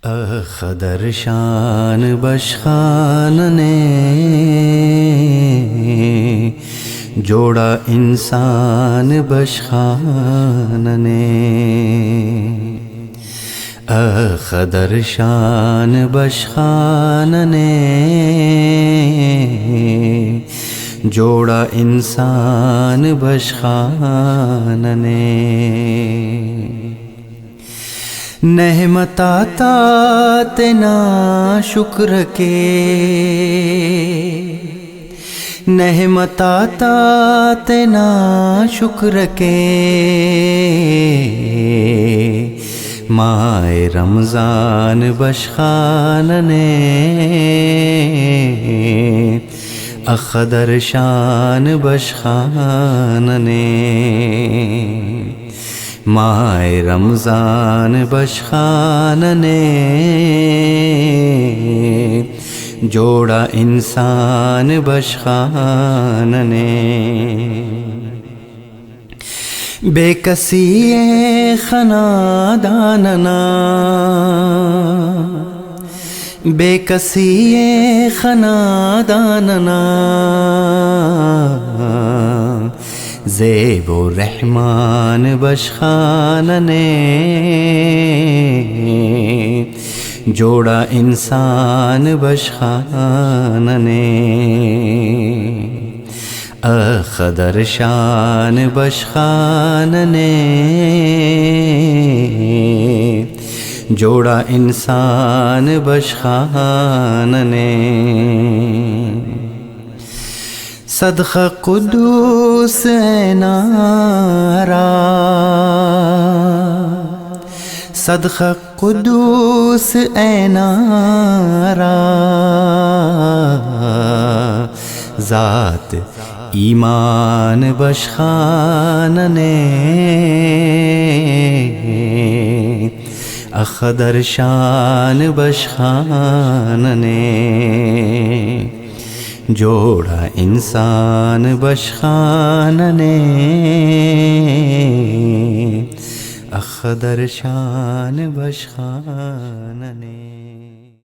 خدر شان بشخان نے جوڑا انسان بشخان نے، خدر شان بشخان نے جوڑا انسان بشخان نے، نعمت عطا نا شکر کے، نعمت عطا نا شکر کے، ماہ رمضان بشخان نے خدر شان بشخان نے، ماہ رمضان بشخان نے جوڑا انسان بشخان نے، بے کسی خناداننا، بے کسی خناداننا، زیب و رحمان بشخان نے جوڑا انسان بشخان نے، خدر شان بشخان نے جوڑا انسان بشخان نے، صدقہ قدوس نارا، صدقہ قدوس نارا، ذات ایمان بشخان نے خدر شان بشخان نے جوڑا انسان بشخان نے خدر شان بشخان نے۔